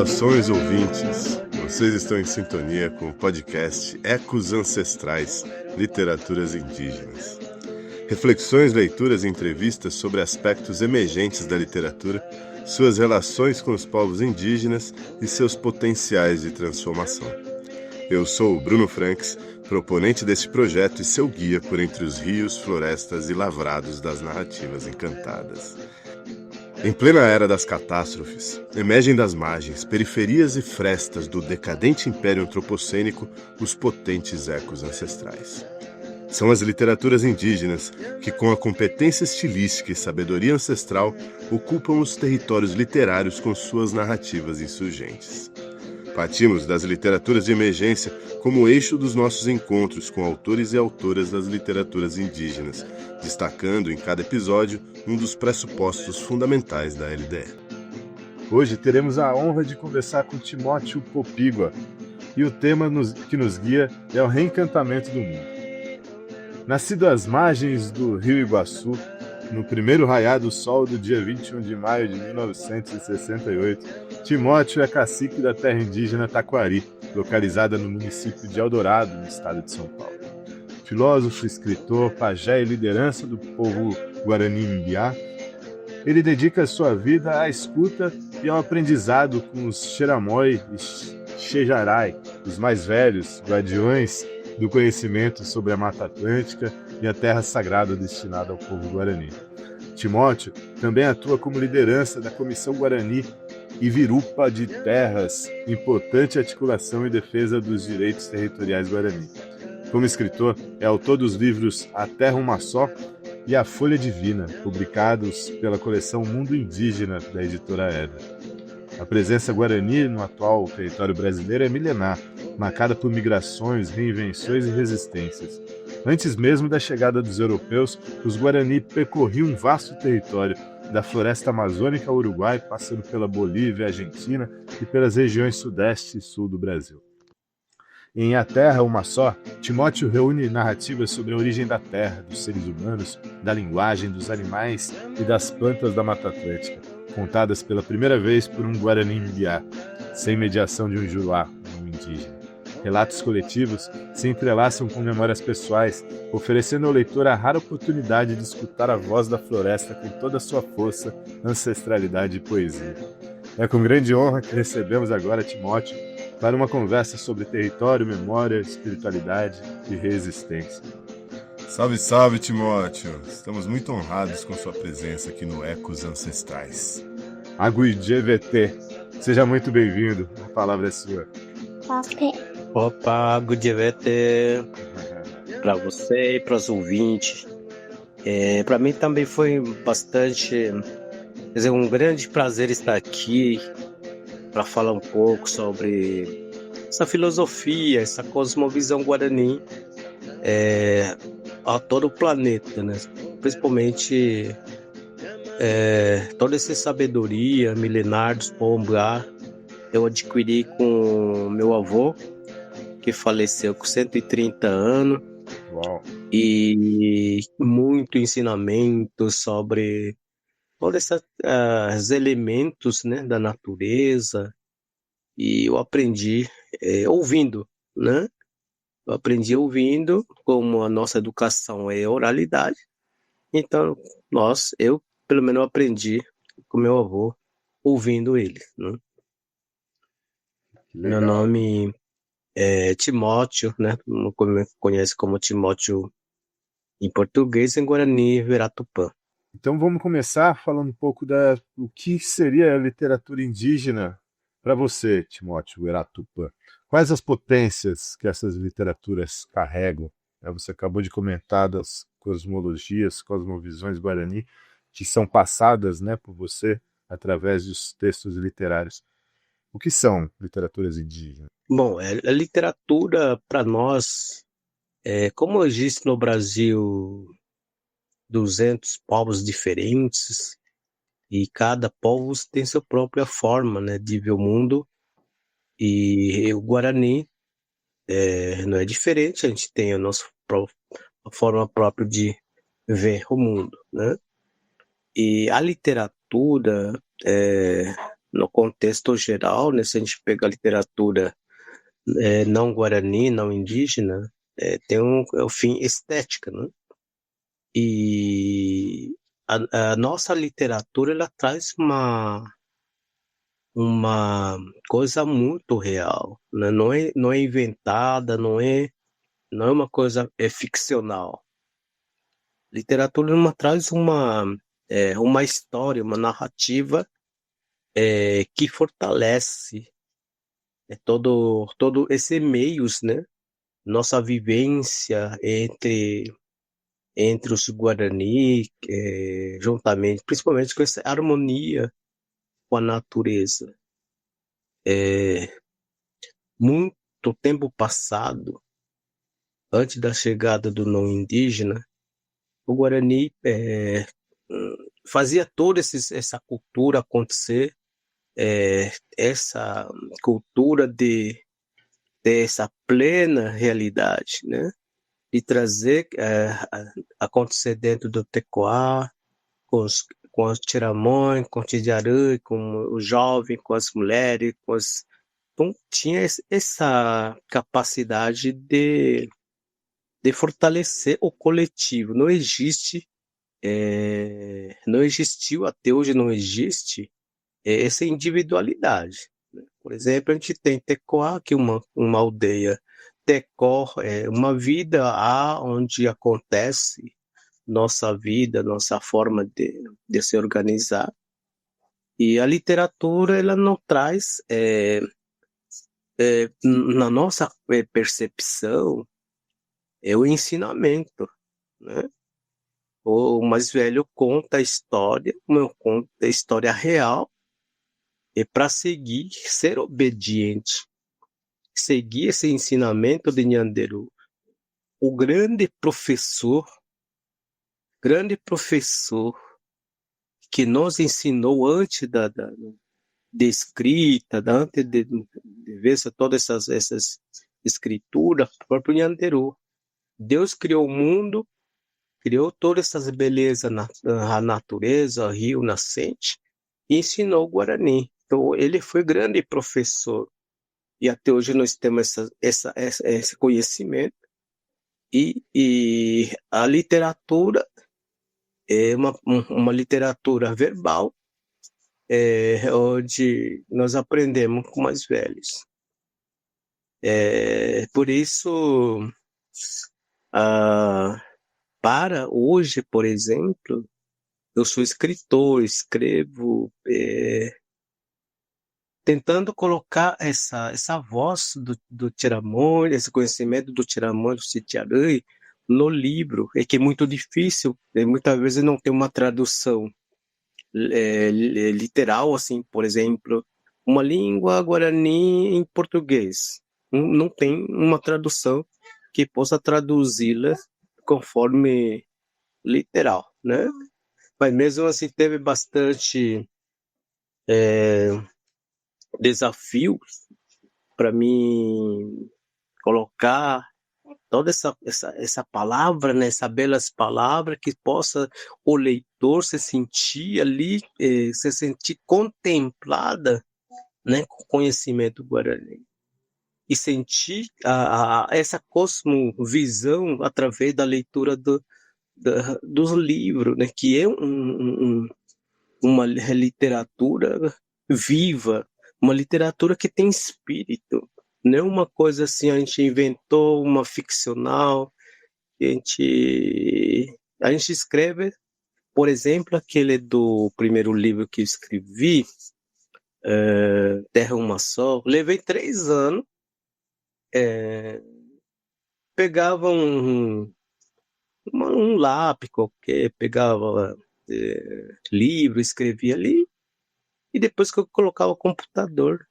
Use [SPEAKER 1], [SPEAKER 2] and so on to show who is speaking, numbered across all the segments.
[SPEAKER 1] Saudações, ouvintes! Vocês estão em sintonia com o podcast Ecos Ancestrais, Literaturas Indígenas. Reflexões, leituras e entrevistas sobre aspectos emergentes da literatura, suas relações com os povos indígenas e seus potenciais de transformação. Eu sou o Bruno Franks, proponente deste projeto e seu guia por entre os rios, florestas e lavrados das narrativas encantadas. Em plena era das catástrofes, emergem das margens, periferias e frestas do decadente império antropocênico os potentes ecos ancestrais. São as literaturas indígenas que, com a competência estilística e sabedoria ancestral, ocupam os territórios literários com suas narrativas insurgentes. Partimos das literaturas de emergência como eixo dos nossos encontros com autores e autoras das literaturas indígenas, destacando em cada episódio um dos pressupostos fundamentais da LDE.
[SPEAKER 2] Hoje teremos a honra de conversar com Timóteo Popigua e o tema que nos guia é o reencantamento do mundo. Nascido às margens do Rio Iguaçu, no primeiro raiar do sol do dia 21 de maio de 1968, Timóteo é cacique da terra indígena Taquari, localizada no município de Eldorado, no estado de São Paulo. Filósofo, escritor, pajé e liderança do povo Guarani-Mbiá, ele dedica sua vida à escuta e ao aprendizado com os Xeramói e Xejarai, os mais velhos, guardiões do conhecimento sobre a Mata Atlântica e a terra sagrada destinada ao povo Guarani. Timóteo também atua como liderança da Comissão Guarani e Virupa de Terras, importante articulação em defesa dos direitos territoriais Guarani. Como escritor, é autor dos livros A Terra Uma Só e A Folha Divina, publicados pela coleção Mundo Indígena, da editora Eda. A presença Guarani no atual território brasileiro é milenar, marcada por migrações, reinvenções e resistências. Antes mesmo da chegada dos europeus, os Guarani percorriam um vasto território, da floresta amazônica ao Uruguai, passando pela Bolívia, Argentina e pelas regiões sudeste e sul do Brasil. Em A Terra Uma Só, Timóteo reúne narrativas sobre a origem da terra, dos seres humanos, da linguagem, dos animais e das plantas da Mata Atlântica, contadas pela primeira vez por um Guarani-Mbiá, sem mediação de um Juruá, um indígena. Relatos coletivos se entrelaçam com memórias pessoais, oferecendo ao leitor a rara oportunidade de escutar a voz da floresta com toda a sua força, ancestralidade e poesia. É com grande honra que recebemos agora Timóteo para uma conversa sobre território, memória, espiritualidade e resistência.
[SPEAKER 1] Salve, salve, Timóteo! Estamos muito honrados com sua presença aqui no Ecos Ancestrais.
[SPEAKER 2] Agui-GVT, seja muito bem-vindo, a palavra é sua.
[SPEAKER 3] Opa, GVT, para você e para os ouvintes. Para mim também foi um grande prazer estar aqui para falar um pouco sobre essa filosofia, essa cosmovisão guarani a todo o planeta, né? Principalmente toda essa sabedoria milenar dos Pombuá eu adquiri com meu avô, que faleceu com 130 anos.
[SPEAKER 2] Uau.
[SPEAKER 3] E muito ensinamento sobre todos esses elementos, né, da natureza, e eu aprendi ouvindo, né? Eu aprendi ouvindo, como a nossa educação é oralidade, então eu pelo menos aprendi com meu avô ouvindo ele, né? Meu nome é Timóteo, né? Me conhece como Timóteo em português, em Guarani, Veratupã.
[SPEAKER 2] Então vamos começar falando um pouco do que seria a literatura indígena para você, Timóteo Veratupã. Quais as potências que essas literaturas carregam? Você acabou de comentar das cosmologias, cosmovisões guarani, que são passadas, né, por você através dos textos literários. O que são literaturas indígenas?
[SPEAKER 3] Bom, a literatura para nós, como existe no Brasil 200 povos diferentes e cada povo tem sua própria forma, né, de ver o mundo, e o Guarani não é diferente, a gente tem a nossa forma própria de ver o mundo, né? E a literatura no contexto geral, né, se a gente pegar a literatura não guarani, não indígena, tem o fim estética, né? E a nossa literatura ela traz uma coisa muito real, né? Não é inventada, não é uma coisa ficcional. Literatura traz uma história, uma narrativa que fortalece todo esse meios, né? Nossa vivência entre os Guarani, juntamente, principalmente com essa harmonia com a natureza. Muito tempo passado, antes da chegada do não indígena, o Guarani fazia toda essa cultura acontecer, essa cultura de ter essa plena realidade, né? De trazer, acontecer dentro do Tecoá, com os tiramões, com o Tidiarã, com o jovem, com as mulheres, Então, tinha essa capacidade de fortalecer o coletivo. Não existiu, até hoje não existe, essa individualidade, né? Por exemplo, a gente tem Tecoá, que é uma aldeia. Tecó é uma vida onde acontece nossa vida, nossa forma de se organizar. E a literatura, ela não traz, na nossa percepção, o ensinamento, né? O mais velho conta a história, conta a história real, e para seguir, ser obediente, seguir esse ensinamento de Nyanderu. O grande professor que nos ensinou antes de escrita, antes de ver todas essas escrituras, o próprio Nyanderu. Deus criou o mundo, criou todas essas belezas, a natureza, o rio nascente, e ensinou o Guarani. Então, ele foi grande professor. E até hoje nós temos esse conhecimento. E a literatura é uma literatura verbal, onde nós aprendemos com mais velhos. Por isso, para hoje, por exemplo, eu sou escritor, escrevo, tentando colocar essa voz do Tiramões, esse conhecimento do Tiramões, do Sitiarã, no livro, que é muito difícil, muitas vezes não tem uma tradução literal, assim, por exemplo, uma língua guarani em português. Não tem uma tradução que possa traduzi-la conforme literal, né? Mas mesmo assim teve bastante desafios para mim colocar toda essa palavra, né, essas belas palavras, que possa o leitor se sentir ali, se sentir contemplada, né, com o conhecimento guarani. E sentir essa cosmovisão através da leitura dos livros, né, que é uma literatura viva, uma literatura que tem espírito. Não é uma coisa assim, a gente inventou uma ficcional, a gente escreve, por exemplo, aquele do primeiro livro que eu escrevi, Terra Uma Só. Levei 3 anos, pegava um lápis qualquer, pegava livro, escrevia ali, e depois que eu colocava o computador.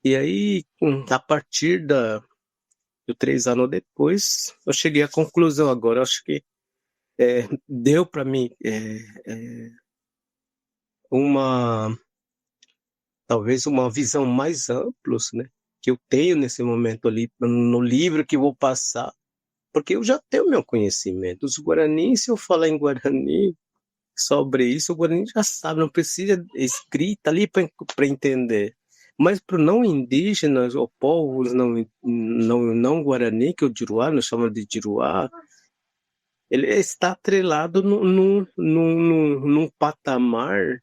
[SPEAKER 3] E aí, a partir de 3 anos depois, eu cheguei à conclusão agora. Eu acho que deu para mim talvez uma visão mais ampla, né, que eu tenho nesse momento ali, no livro que vou passar, porque eu já tenho meu conhecimento. Os Guarani, se eu falar em Guarani, sobre isso, o Guarani já sabe, não precisa escrita ali para entender. Mas para o não indígenas, ou povos não Guarani, que o Juruá, nós chamamos de Juruá, ele está atrelado num patamar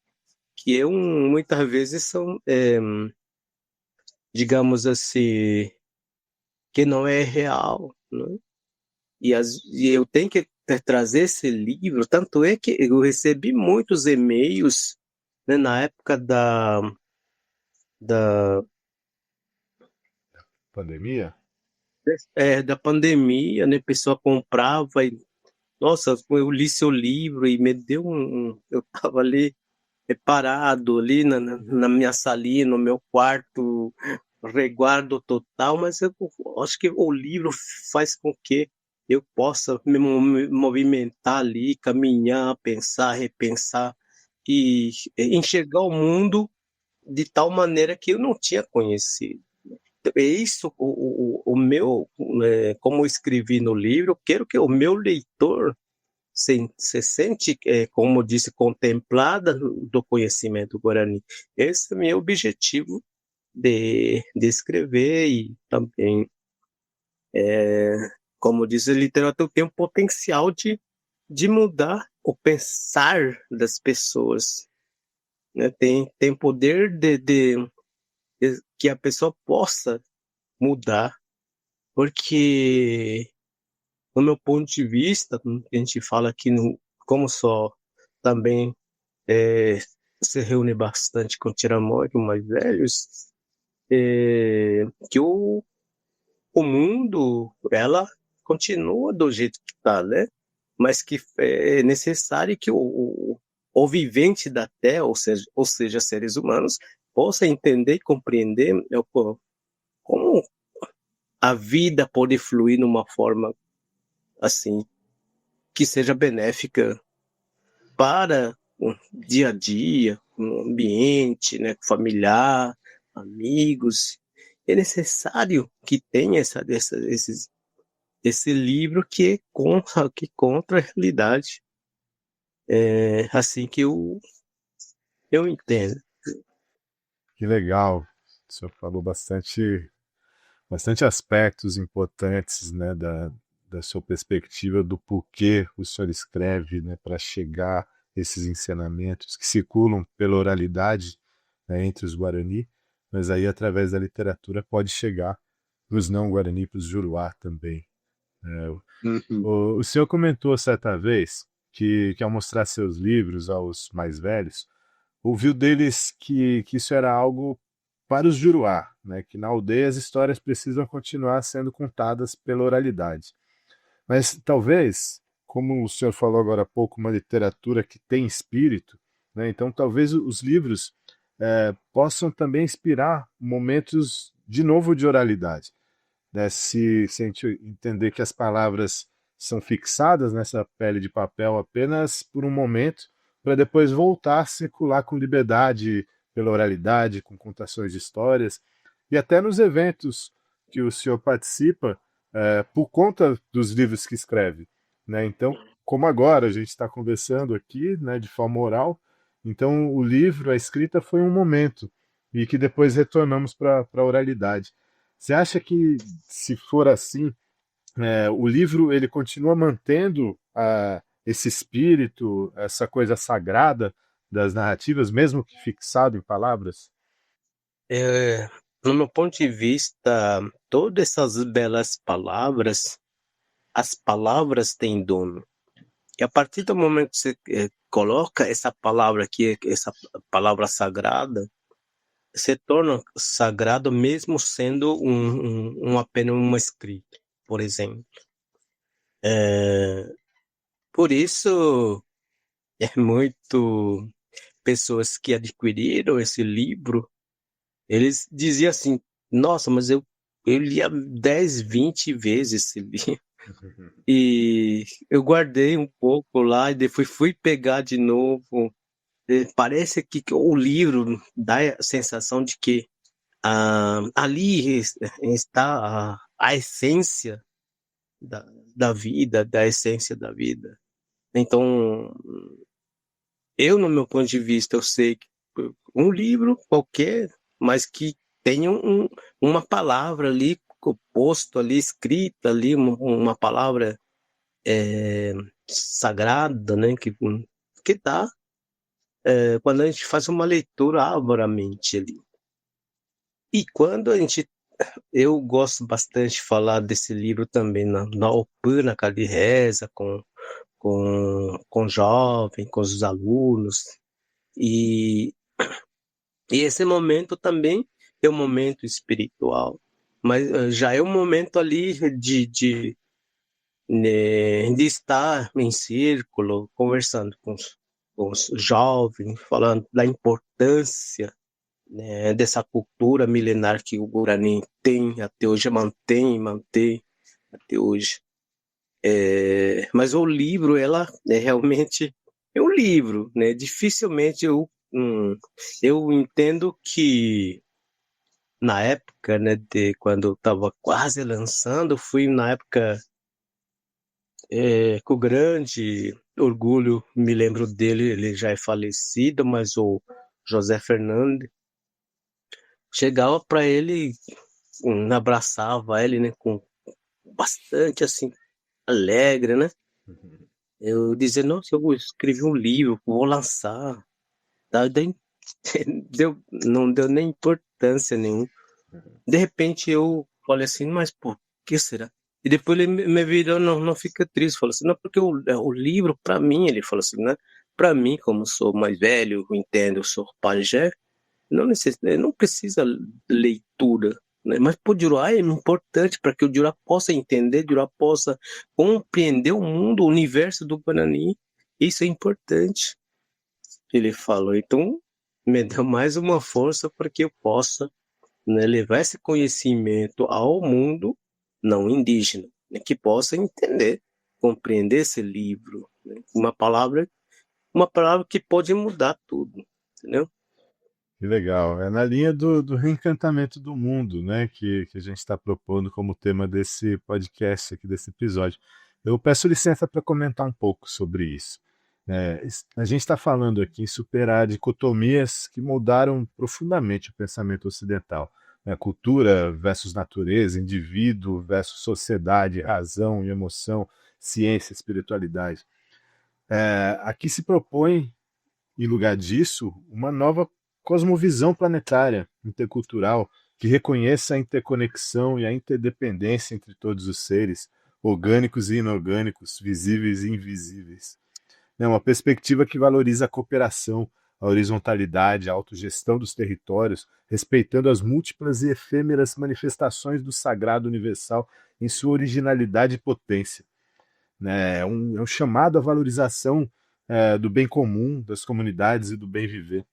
[SPEAKER 3] que muitas vezes são, digamos assim, que não é real, né? E eu tenho que trazer esse livro, tanto é que eu recebi muitos e-mails, né, na época da,
[SPEAKER 2] Pandemia?
[SPEAKER 3] da pandemia, né, a pessoa comprava e, nossa, eu li seu livro e me deu eu estava ali parado ali na minha salinha, no meu quarto, resguardo total, mas eu acho que o livro faz com que eu possa me movimentar ali, caminhar, pensar, repensar e enxergar o mundo de tal maneira que eu não tinha conhecido. Então, é isso o meu, como eu escrevi no livro, eu quero que o meu leitor se sente, como disse, contemplada do conhecimento guarani. Esse é o meu objetivo de escrever e também, como diz a literatura, tem um potencial de mudar o pensar das pessoas, né? Tem poder de que a pessoa possa mudar, porque, no meu ponto de vista, a gente fala aqui, como só também é, se reúne bastante com tiramóicos mais velhos, que o mundo, ela continua do jeito que está, né? Mas que é necessário que o vivente da Terra, ou seja, seres humanos, possa entender e compreender como a vida pode fluir numa forma assim que seja benéfica para o dia a dia, no ambiente, né, familiar, amigos. É necessário que tenha esse livro que conta a realidade. É assim que eu entendo.
[SPEAKER 2] Que legal. O senhor falou bastante aspectos importantes, né, da sua perspectiva do porquê o senhor escreve, né, para chegar a esses ensinamentos que circulam pela oralidade, né, entre os Guarani, mas aí através da literatura pode chegar para os não Guarani, para os Juruá também. Né?
[SPEAKER 3] Uhum.
[SPEAKER 2] O senhor comentou certa vez que ao mostrar seus livros aos mais velhos, ouviu deles que isso era algo para os Juruá, né? Que na aldeia as histórias precisam continuar sendo contadas pela oralidade. Mas talvez, como o senhor falou agora há pouco, uma literatura que tem espírito, né? Então talvez os livros possam também inspirar momentos de novo de oralidade, né? Se a gente entender que as palavras são fixadas nessa pele de papel apenas por um momento, para depois voltar a circular com liberdade pela oralidade, com contações de histórias, e até nos eventos que o senhor participa, por conta dos livros que escreve. Né? Então, como agora a gente está conversando aqui, né, de forma oral, então o livro, a escrita foi um momento, e que depois retornamos para a oralidade. Você acha que, se for assim, o livro ele continua mantendo esse espírito, essa coisa sagrada das narrativas, mesmo que fixado em palavras?
[SPEAKER 3] É, no meu ponto de vista, todas essas belas palavras, as palavras têm dono. E a partir do momento que você coloca essa palavra aqui, essa palavra sagrada, se torna sagrado mesmo sendo apenas uma escrita, por exemplo. É, por isso, é muito pessoas que adquiriram esse livro, eles diziam assim, nossa, mas eu lia 10, 20 vezes esse livro. E eu guardei um pouco lá e depois fui pegar de novo. Parece que o livro dá a sensação de que ali está a essência da, da vida, da essência da vida. Então, no meu ponto de vista, eu sei que um livro qualquer, mas que tenha uma palavra ali, posto ali, escrita ali, uma palavra sagrada, né? Que dá, quando a gente faz uma leitura, abre a mente ali. E quando eu gosto bastante de falar desse livro também na OPAN, na casa de reza, com jovens, com os alunos. E, e esse momento também é um momento espiritual, mas já é um momento ali de estar em círculo, conversando com os jovens, falando da importância, né, dessa cultura milenar que o Guarani tem até hoje, mantém até hoje. Mas o livro, ela realmente é um livro, né? Dificilmente eu entendo que na época, né, de quando eu estava quase lançando, fui na época com grande orgulho, me lembro dele, ele já é falecido, mas o José Fernandes chegava para ele, abraçava ele, né, com bastante assim alegre, né? Eu dizia, nossa, eu escrevi um livro, vou lançar. Daí não deu nem importância nenhuma. De repente eu falei assim, mas por que será? E depois ele me virou, não fica triste. Falou assim, não, porque o livro, para mim, ele falou assim, né? Para mim, como sou mais velho, eu entendo, eu sou pajé, não precisa leitura, né? Mas para o Jurá é importante para que o Jurá possa entender, o Jurá possa compreender o mundo, o universo do Guarani. Isso é importante, ele falou. Então, me deu mais uma força para que eu possa, né, levar esse conhecimento ao mundo não indígena, né, que possa entender, compreender esse livro, né? Uma palavra que pode mudar tudo, entendeu?
[SPEAKER 2] Que legal. É na linha do reencantamento do mundo, né, que a gente está propondo como tema desse podcast aqui, desse episódio. Eu peço licença para comentar um pouco sobre isso. A gente está falando aqui em superar dicotomias que moldaram profundamente o pensamento ocidental, né? Cultura versus natureza, indivíduo versus sociedade, razão e emoção, ciência, espiritualidade. Aqui se propõe, em lugar disso, uma nova cosmovisão planetária, intercultural, que reconheça a interconexão e a interdependência entre todos os seres, orgânicos e inorgânicos, visíveis e invisíveis. É uma perspectiva que valoriza a cooperação, a horizontalidade, a autogestão dos territórios, respeitando as múltiplas e efêmeras manifestações do sagrado universal em sua originalidade e potência. É um chamado à valorização do bem comum, das comunidades e do bem viver,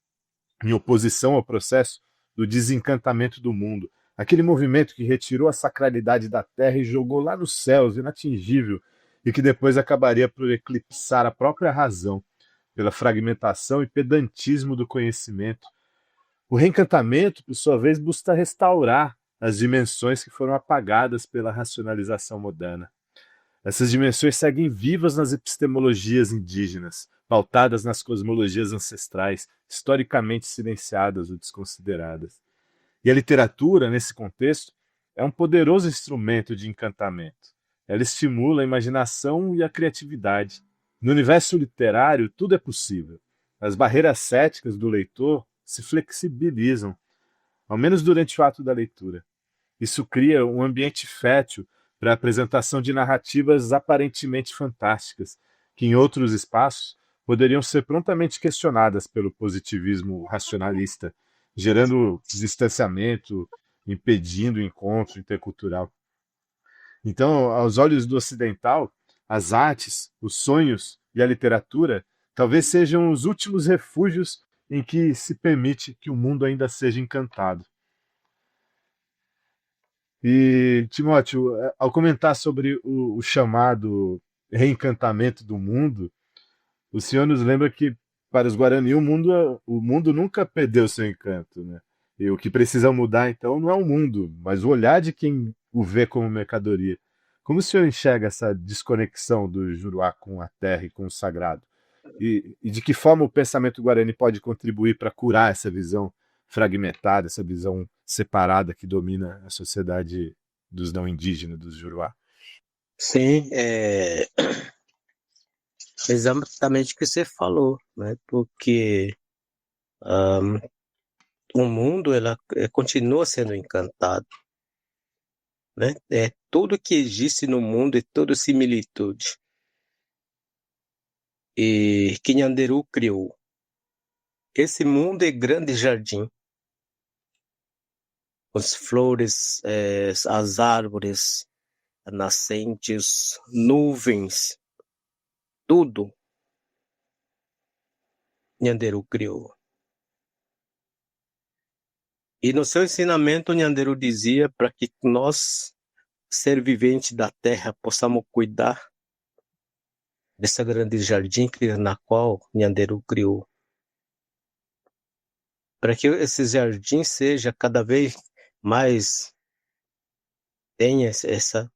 [SPEAKER 2] em oposição ao processo do desencantamento do mundo, aquele movimento que retirou a sacralidade da terra e jogou lá nos céus, inatingível, e que depois acabaria por eclipsar a própria razão, pela fragmentação e pedantismo do conhecimento. O reencantamento, por sua vez, busca restaurar as dimensões que foram apagadas pela racionalização moderna. Essas dimensões seguem vivas nas epistemologias indígenas, pautadas nas cosmologias ancestrais, historicamente silenciadas ou desconsideradas. E a literatura, nesse contexto, é um poderoso instrumento de encantamento. Ela estimula a imaginação e a criatividade. No universo literário, tudo é possível. As barreiras céticas do leitor se flexibilizam, ao menos durante o ato da leitura. Isso cria um ambiente fértil para a apresentação de narrativas aparentemente fantásticas, que em outros espaços poderiam ser prontamente questionadas pelo positivismo racionalista, gerando distanciamento, impedindo o encontro intercultural. Então, aos olhos do ocidental, as artes, os sonhos e a literatura talvez sejam os últimos refúgios em que se permite que o mundo ainda seja encantado. E, Timóteo, ao comentar sobre o chamado reencantamento do mundo, o senhor nos lembra que, para os Guarani, o mundo nunca perdeu seu encanto, né? E o que precisa mudar, então, não é o mundo, mas o olhar de quem o vê como mercadoria. Como o senhor enxerga essa desconexão do Juruá com a terra e com o sagrado? E de que forma o pensamento guarani pode contribuir para curar essa visão fragmentada, essa visão separada que domina a sociedade dos não indígenas, dos Juruá?
[SPEAKER 3] Sim, exatamente o que você falou, né? Porque o mundo continua sendo encantado, né? Tudo que existe no mundo é toda similitude. E que Nhanderu criou. Esse mundo é grande jardim. As flores, as árvores, nascentes, nuvens, tudo Nhanderu criou. E no seu ensinamento, Nhanderu dizia para que nós, ser vivente da terra, possamos cuidar dessa grande jardim na qual Nhanderu criou. Para que esse jardim seja cada vez mais, tenha essa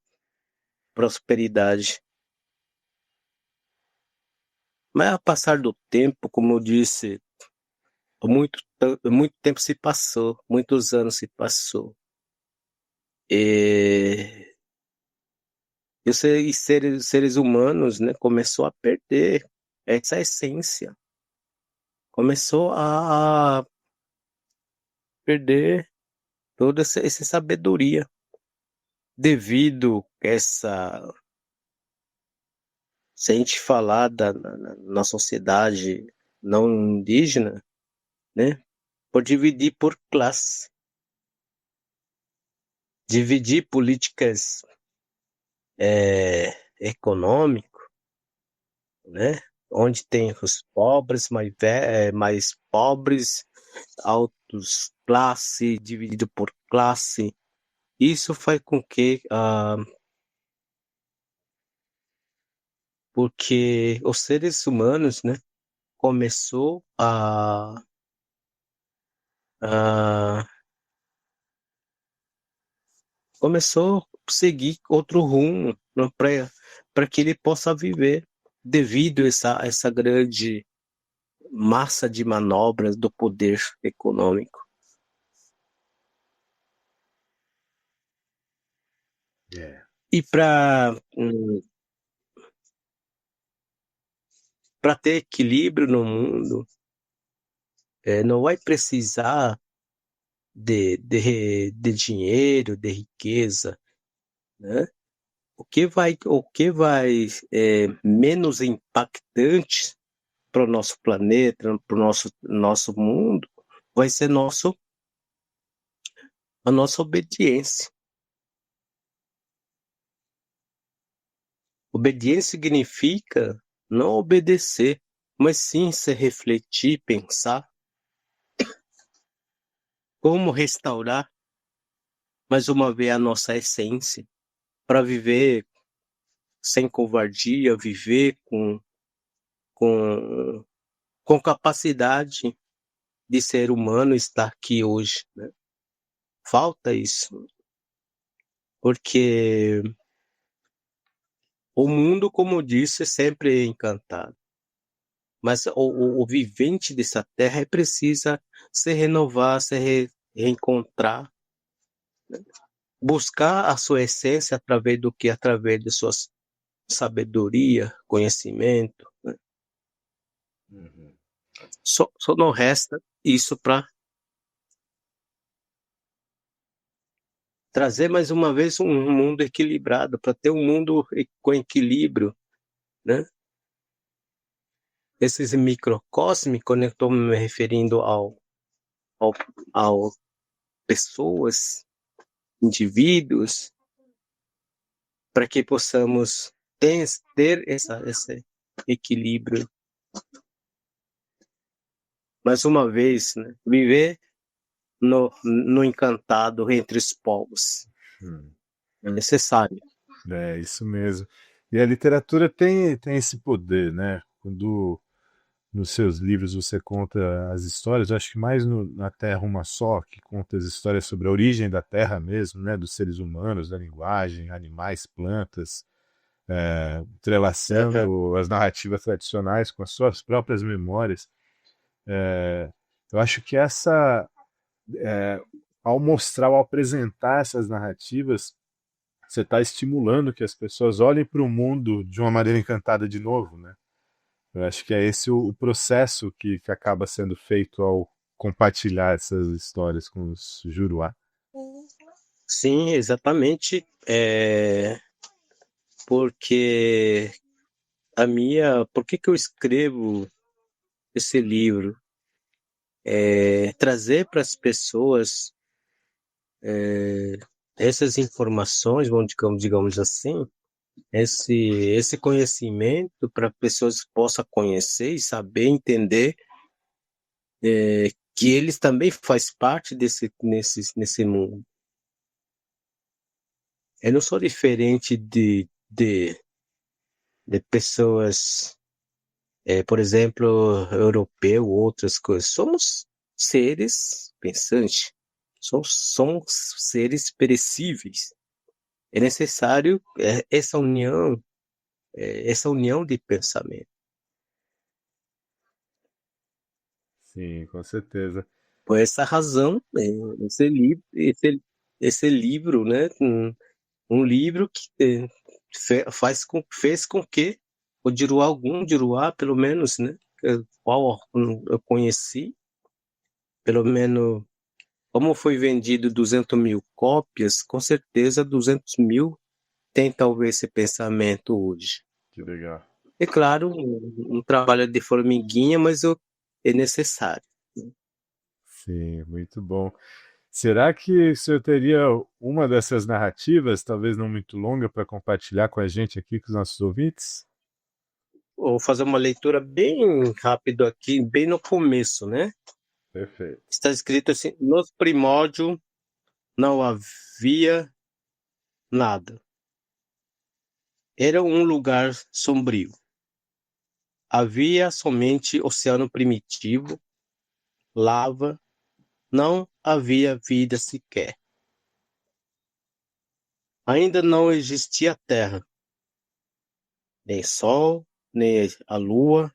[SPEAKER 3] prosperidade. Mas ao passar do tempo, como eu disse, muito tempo se passou, muitos anos se passou. E os seres humanos, né, começou a perder essa essência. Começou a perder toda essa sabedoria devido a essa, se a gente falar na sociedade não indígena, né, por dividir por classe, dividir políticas econômico, né, onde tem os pobres, mais pobres, altos classe, dividido por classe. Isso faz com que porque os seres humanos, né, começou a seguir outro rumo para que ele possa viver devido a essa grande massa de manobras do poder econômico. E para ter equilíbrio no mundo, não vai precisar de dinheiro, de riqueza, né? O que vai menos impactante para o nosso planeta, para o nosso mundo, vai ser a nossa obediência. Obediência significa não obedecer, mas sim se refletir, pensar como restaurar mais uma vez a nossa essência para viver sem covardia, viver com capacidade de ser humano estar aqui hoje, né? Falta isso, porque o mundo, como eu disse, sempre é encantado. Mas o vivente dessa terra precisa se renovar, se reencontrar, né? Buscar a sua essência através do que? Através de sua sabedoria, conhecimento, né? Só não resta isso para trazer mais uma vez um mundo equilibrado, para ter um mundo com equilíbrio, né? Esses microcósmicos, né, estou me referindo ao pessoas, indivíduos, para que possamos ter esse equilíbrio. Mais uma vez, né, viver no encantado entre os povos. É necessário.
[SPEAKER 2] É, isso mesmo. E a literatura tem esse poder, né? Quando nos seus livros você conta as histórias, eu acho que mais na Terra Uma Só, que conta as histórias sobre a origem da Terra mesmo, né? Dos seres humanos, da linguagem, animais, plantas. entrelaçando as narrativas tradicionais com as suas próprias memórias. Eu acho que ao mostrar, ao apresentar essas narrativas, você está estimulando que as pessoas olhem para o mundo de uma maneira encantada de novo, né? Eu acho que é esse o processo que acaba sendo feito ao compartilhar essas histórias com os Juruá.
[SPEAKER 3] Sim, exatamente. Porque por que que eu escrevo esse livro? Trazer para as pessoas essas informações, digamos assim, esse conhecimento para as pessoas possam conhecer e saber entender que eles também fazem parte nesse mundo. Eu não sou diferente de pessoas, por exemplo, europeu, outras coisas. Somos seres pensantes, somos seres perecíveis. É necessário essa união de pensamento.
[SPEAKER 2] Sim, com certeza.
[SPEAKER 3] Por essa razão, esse livro, né, um livro que fez com que algum Juruá, pelo menos, né, qual eu conheci, pelo menos, como foi vendido 200 mil cópias, com certeza 200 mil tem talvez esse pensamento hoje.
[SPEAKER 2] Que legal.
[SPEAKER 3] É claro, um trabalho de formiguinha, mas é necessário.
[SPEAKER 2] Sim, muito bom. Será que o senhor teria uma dessas narrativas, talvez não muito longa, para compartilhar com a gente aqui, com os nossos ouvintes?
[SPEAKER 3] Vou fazer uma leitura bem rápido aqui, bem no começo, né?
[SPEAKER 2] Perfeito.
[SPEAKER 3] Está escrito assim: nos primórdios não havia nada. Era um lugar sombrio. Havia somente oceano primitivo, lava, não havia vida sequer. Ainda não existia terra, nem sol, nem a lua,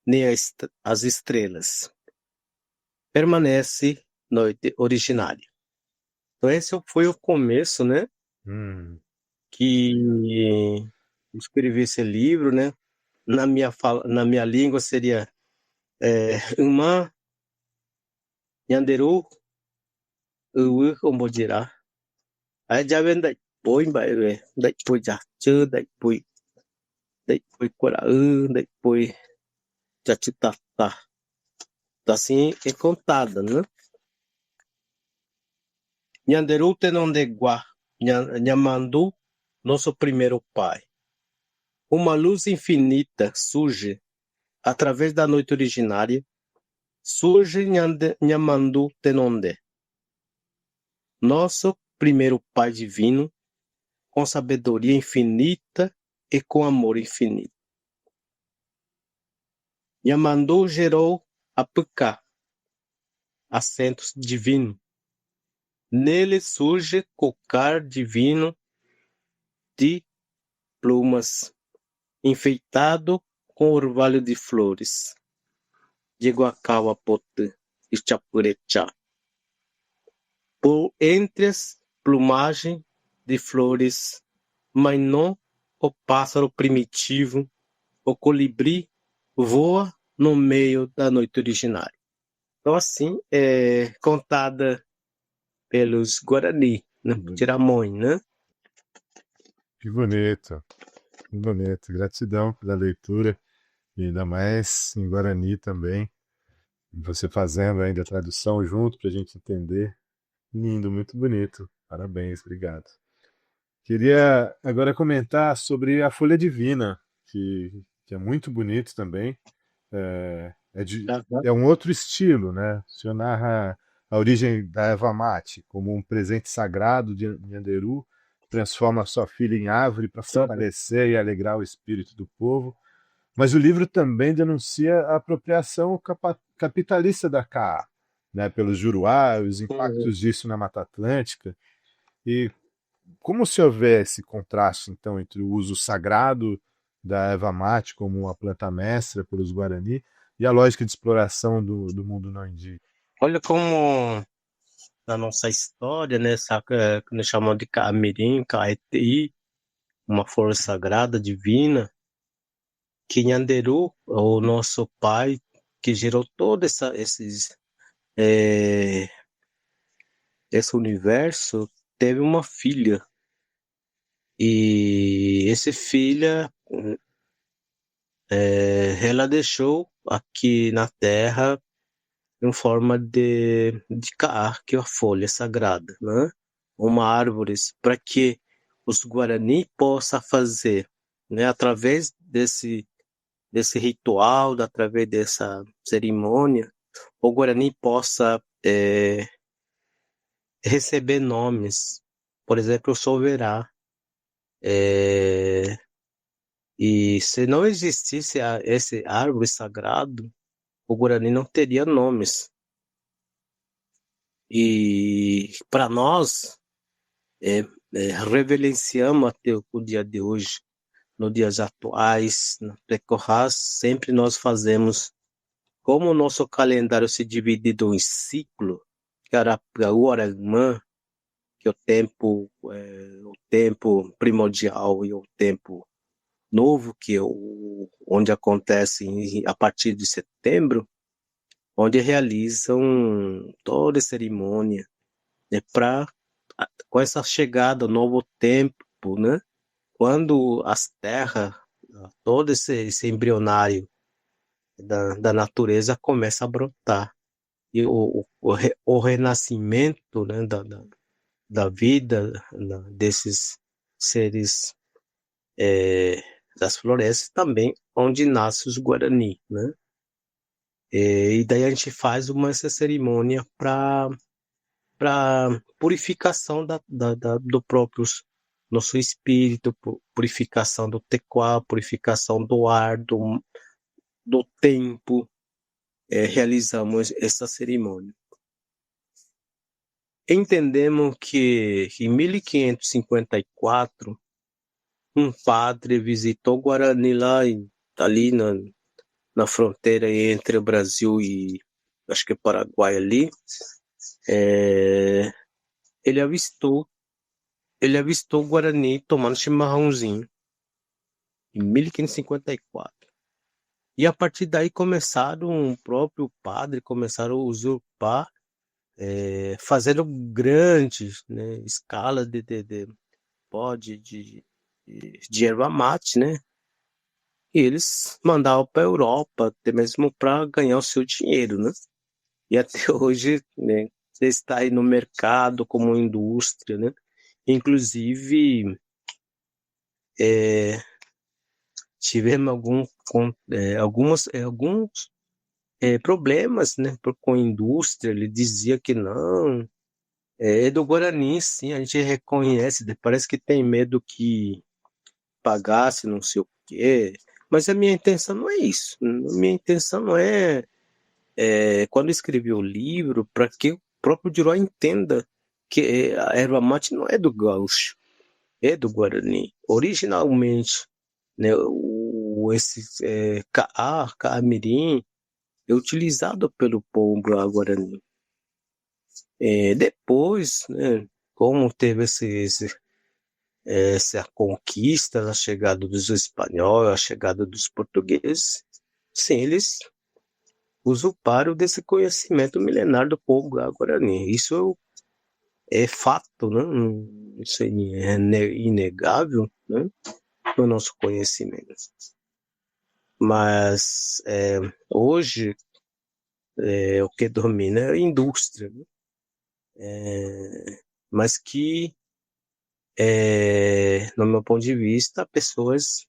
[SPEAKER 3] nem as estrelas. Permanece noite originária. Então esse foi o começo, né? Que escrevi esse livro, né? Na minha língua seria Uma Nyanderu Uwe Ombojira. Aí já vem daí põe daí põe já chư daí põe cora daí põe já tá assim é contada, né? Nyanderu Tenondegua, Nyamandu, nosso primeiro pai. Uma luz infinita surge através da noite originária, surge Nyamandu Tenonde, nosso primeiro pai divino, com sabedoria infinita e com amor infinito. Nyamandu gerou Apuká, acentos divino. Nele surge cocar divino de plumas, enfeitado com orvalho de flores, de Guacauapotã e Chapurechá. Por entre as plumagens de flores, mas não o pássaro primitivo, o colibri voa no meio da noite originária. Então, assim, é contada pelos Guarani, né? Tiramões, né?
[SPEAKER 2] Que bonito, que bonito. Gratidão pela leitura, e ainda mais em Guarani também. Você fazendo ainda a tradução junto para a gente entender. Lindo, muito bonito. Parabéns, obrigado. Queria agora comentar sobre a Folha Divina, que é muito bonito também. É um outro estilo, né? O senhor narra a origem da erva mate como um presente sagrado de Nyanderu, transforma sua filha em árvore para fortalecer e alegrar o espírito do povo. Mas o livro também denuncia a apropriação capitalista da Kaa, né, pelos Juruá, os impactos disso na Mata Atlântica. E como se houver esse contraste, então, entre o uso sagrado da erva mate como uma planta mestra pelos Guarani e a lógica de exploração do mundo não indígena?
[SPEAKER 3] Olha como na nossa história, né, saca, que nós chamamos de Caamirim, Caetí, uma força sagrada, divina, que Nyanderu, o nosso pai, que gerou todo eh, esse universo, teve uma filha. E essa filha, ela deixou aqui na Terra em forma de car, que é a folha sagrada, né? Uma árvore, para que os Guarani possam fazer, né? Através desse ritual, através dessa cerimônia, o Guarani possa receber nomes. Por exemplo, o Solverá. E se não existisse esse árvore sagrado, o Guarani não teria nomes. E para nós, reverenciamos até o dia de hoje, nos dias atuais, na Pecorrás, sempre nós fazemos, como o nosso calendário se divide em ciclo, que era o Aragmã, que é o tempo primordial e o tempo novo, que é onde acontece a partir de setembro, onde realizam toda a cerimônia, né, com essa chegada ao novo tempo, né, quando as terras, todo esse embrionário da natureza começa a brotar. E o renascimento, né, da vida, né, desses seres das florestas também, onde nasce os Guarani, né? E daí a gente faz essa cerimônia para purificação do próprio nosso espírito, purificação do tequá, purificação do ar, do tempo. Realizamos essa cerimônia. Entendemos que em 1554 um padre visitou Guarani ali na fronteira entre o Brasil e acho que Paraguai ali. Ele avistou o Guarani tomando chimarrãozinho em 1554. E a partir daí o próprio padre começaram a usurpar, fazendo grandes, né, escalas de erva mate, né? E eles mandavam para a Europa, até mesmo para ganhar o seu dinheiro, né? E até hoje, né, está aí no mercado como indústria, né? Inclusive, tivemos alguns problemas, né, com a indústria. Ele dizia que não, é do Guarani, sim, a gente reconhece, parece que tem medo que pagasse não sei o quê, mas a minha intenção não é isso. A minha intenção não quando eu escrevi o livro, para que o próprio Diró entenda que a erva mate não é do gaúcho, é do Guarani. Originalmente, né, esse caamirim é utilizado pelo povo Guarani. Depois, né, como teve essa conquista, a chegada dos espanhóis, a chegada dos portugueses, sim, eles usurparam desse conhecimento milenar do povo Guarani. Isso é fato, né? Isso é inegável, né? No nosso conhecimento. Mas hoje o que domina é a indústria, né? Mas que, no meu ponto de vista, pessoas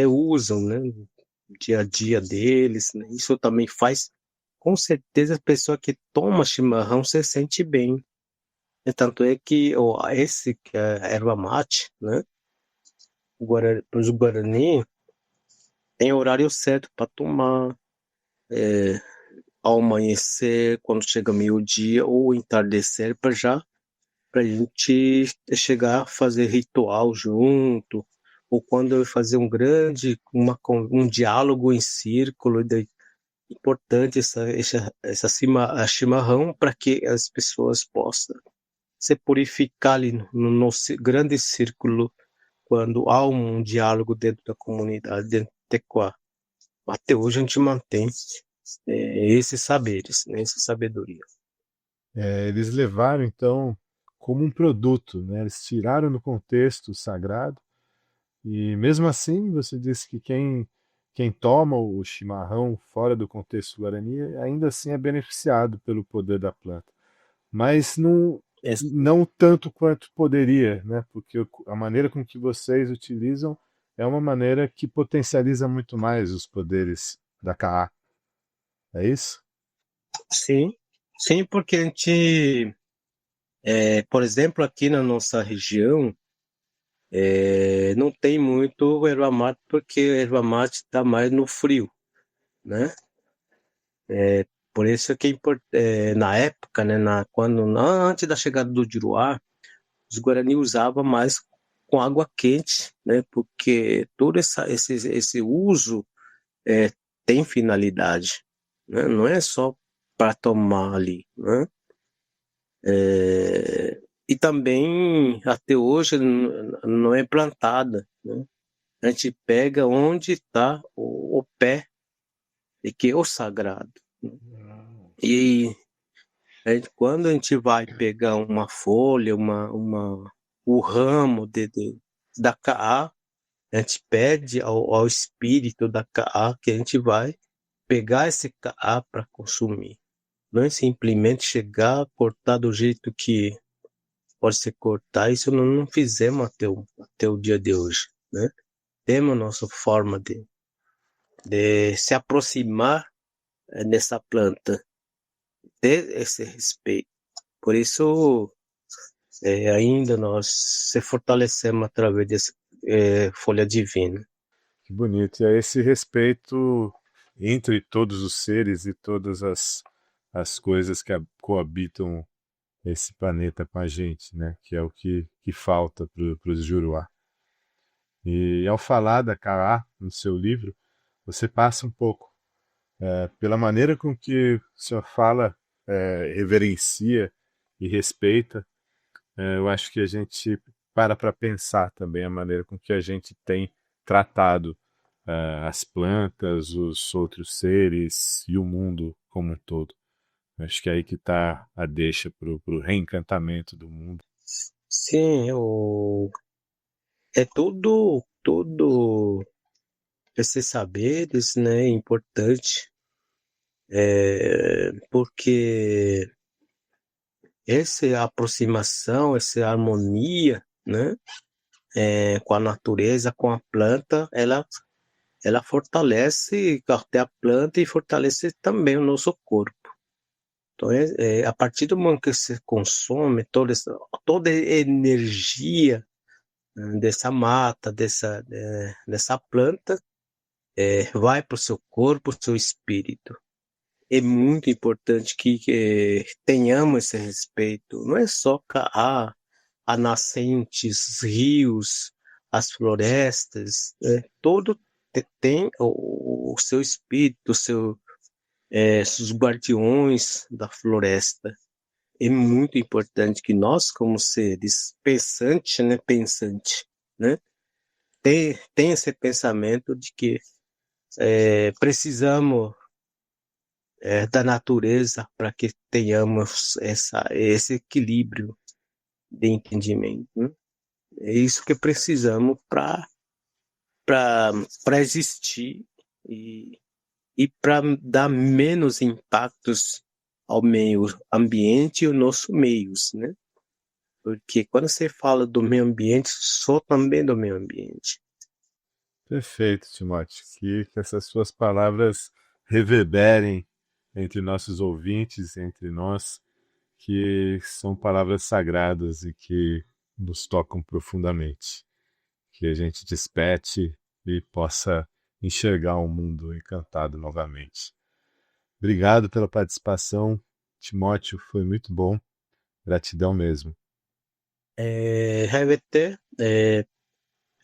[SPEAKER 3] usam, né? No dia a dia deles, né? Isso também faz, com certeza, a pessoa que toma chimarrão se sente bem. Tanto é que esse que é a erva mate, né? Os Guarani tem horário certo para tomar, ao amanhecer, quando chega meio-dia, ou entardecer, para já para a gente chegar a fazer ritual junto, ou quando eu fazer um diálogo em círculo, importante a chimarrão para que as pessoas possam se purificar ali no grande círculo quando há um diálogo dentro da comunidade, dentro do Tequá. Até hoje a gente mantém esses saberes, né, essa sabedoria.
[SPEAKER 2] Eles levaram, então, como um produto, né? Eles tiraram do contexto sagrado e, mesmo assim, você disse que quem toma o chimarrão fora do contexto guarani ainda assim é beneficiado pelo poder da planta. Mas não tanto quanto poderia, né? Porque a maneira com que vocês utilizam é uma maneira que potencializa muito mais os poderes da KA. É isso?
[SPEAKER 3] Sim, sim, porque a gente, por exemplo, aqui na nossa região, não tem muito erva mate, porque a erva mate está mais no frio, né? Por isso que na época, né, antes da chegada do Juruá, os Guarani usavam mais com água quente, né? Porque todo esse uso é, tem finalidade, né? Não é só para tomar ali, né? E também até hoje não é plantada, né? A gente pega onde está o pé, e que é o sagrado, né? E quando a gente vai pegar uma folha, o ramo da Kaá, a gente pede ao espírito da Kaá que a gente vai pegar esse Kaá para consumir. Não é simplesmente chegar, cortar do jeito que pode ser cortar. Isso não fizemos até o dia de hoje, né? Temos nossa forma de se aproximar dessa planta, ter esse respeito. Por isso, ainda nós se fortalecemos através dessa folha divina.
[SPEAKER 2] Que bonito. E é esse respeito entre todos os seres e todas as coisas que coabitam esse planeta com a gente, né? Que é o que falta para os Juruá. E ao falar da Kaá no seu livro, você passa um pouco pela maneira com que o senhor fala, reverencia e respeita. Eu acho que a gente para pensar também a maneira com que a gente tem tratado as plantas, os outros seres e o mundo como um todo. Acho que é aí que está a deixa para o reencantamento do mundo.
[SPEAKER 3] Sim, é tudo esses saberes, né, é importante, porque essa aproximação, essa harmonia, né, com a natureza, com a planta, ela fortalece até a planta e fortalece também o nosso corpo. Então, a partir do momento que você consome toda a energia dessa mata, dessa planta, vai para o seu corpo, o seu espírito. É muito importante que tenhamos esse respeito. Não é só a nascentes, rios, as florestas, todo tem o seu espírito, os guardiões da floresta. É muito importante que nós, como seres pensantes, né, tem esse pensamento de que precisamos da natureza para que tenhamos esse equilíbrio de entendimento, né? É isso que precisamos para existir e para dar menos impactos ao meio ambiente e ao nosso meio, né? Porque quando você fala do meio ambiente, sou também do meio ambiente.
[SPEAKER 2] Perfeito, Timóteo. Que essas suas palavras reverberem entre nossos ouvintes, entre nós, que são palavras sagradas e que nos tocam profundamente. Que a gente desperte e possa enxergar o mundo encantado novamente. Obrigado pela participação, Timóteo, foi muito bom. Gratidão mesmo.
[SPEAKER 3] Hevete,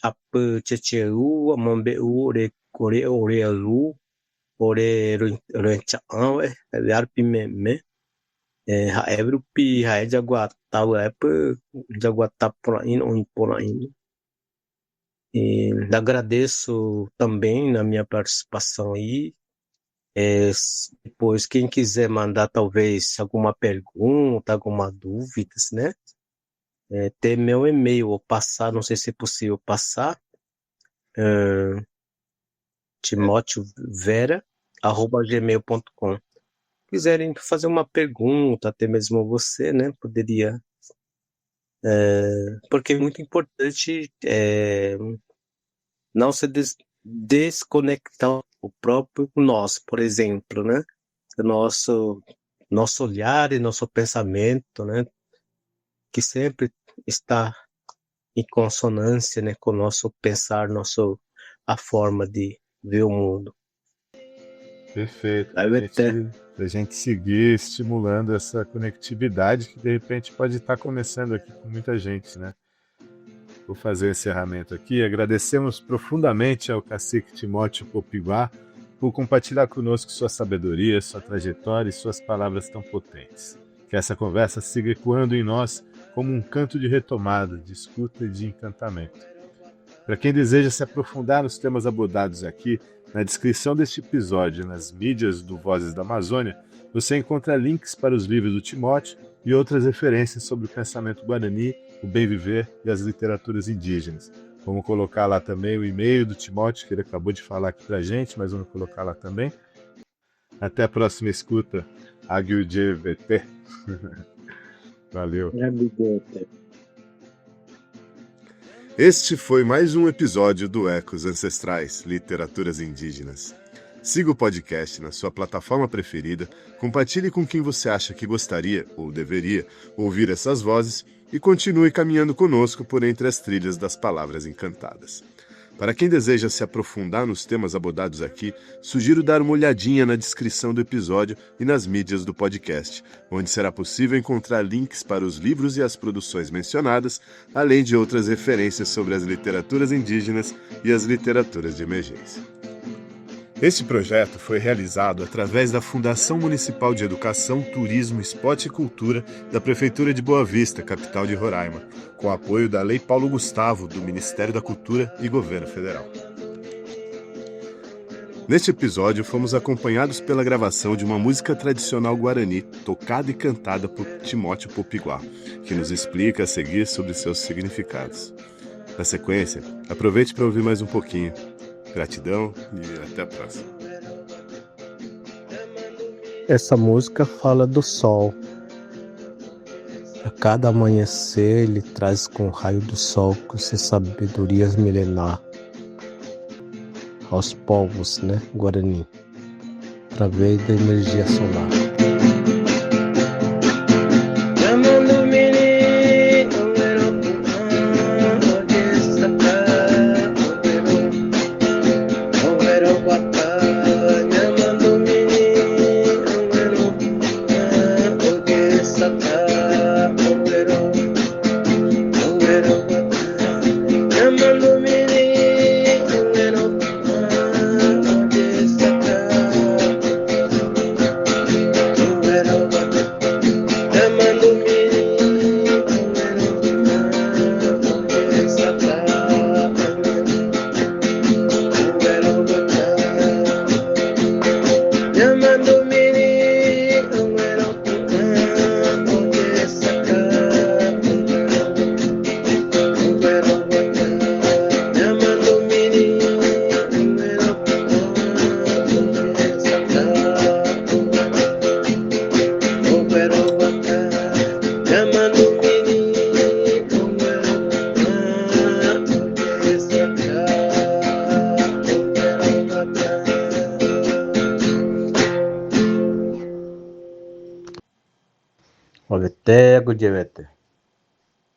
[SPEAKER 3] Apu Checheru, Amambeu, Ore Orealu, Ore Ranchão, Arpimeme, Haebrupi, Haejaguatau, Jaguataporaíno, Onipolaíno. E agradeço também na minha participação aí. Depois, quem quiser mandar talvez alguma pergunta, alguma dúvida, né? Ter meu e-mail ou passar, não sei se é possível passar, timoteovera@gmail.com. Quiserem fazer uma pergunta, até mesmo você, né? Poderia, porque é muito importante não se desconectar o próprio nós, por exemplo, né? O nosso olhar e nosso pensamento, né? Que sempre está em consonância, né, com o nosso pensar, a forma de ver o mundo.
[SPEAKER 2] Perfeito.
[SPEAKER 3] Aí
[SPEAKER 2] A gente seguir estimulando essa conectividade que de repente pode estar começando aqui com muita gente, né? Vou fazer o encerramento aqui. Agradecemos profundamente ao cacique Timóteo Popiguá por compartilhar conosco sua sabedoria, sua trajetória e suas palavras tão potentes. Que essa conversa siga ecoando em nós como um canto de retomada, de escuta e de encantamento. Para quem deseja se aprofundar nos temas abordados aqui, na descrição deste episódio, nas mídias do Vozes da Amazônia, você encontra links para os livros do Timóteo e outras referências sobre o pensamento guarani, o bem viver e as literaturas indígenas. Vamos colocar lá também o e-mail do Timóteo, que ele acabou de falar aqui para a gente, mas vamos colocar lá também. Até a próxima escuta. AguiuDVT. Valeu.
[SPEAKER 1] Este foi mais um episódio do Ecos Ancestrais, Literaturas Indígenas. Siga o podcast na sua plataforma preferida, compartilhe com quem você acha que gostaria ou deveria ouvir essas vozes e continue caminhando conosco por entre as trilhas das palavras encantadas. Para quem deseja se aprofundar nos temas abordados aqui, sugiro dar uma olhadinha na descrição do episódio e nas mídias do podcast, onde será possível encontrar links para os livros e as produções mencionadas, além de outras referências sobre as literaturas indígenas e as literaturas de emergência. Este projeto foi realizado através da Fundação Municipal de Educação, Turismo, Esporte e Cultura da Prefeitura de Boa Vista, capital de Roraima, com apoio da Lei Paulo Gustavo, do Ministério da Cultura e Governo Federal. Neste episódio, fomos acompanhados pela gravação de uma música tradicional guarani, tocada e cantada por Timóteo Popiguá, que nos explica a seguir sobre seus significados. Na sequência, aproveite para ouvir mais um pouquinho. Gratidão e até a próxima.
[SPEAKER 3] Essa música fala do sol. A cada amanhecer ele traz com o raio do sol com suas sabedorias milenar aos povos, né, Guarani, através da energia solar. Olha, até GudiVT.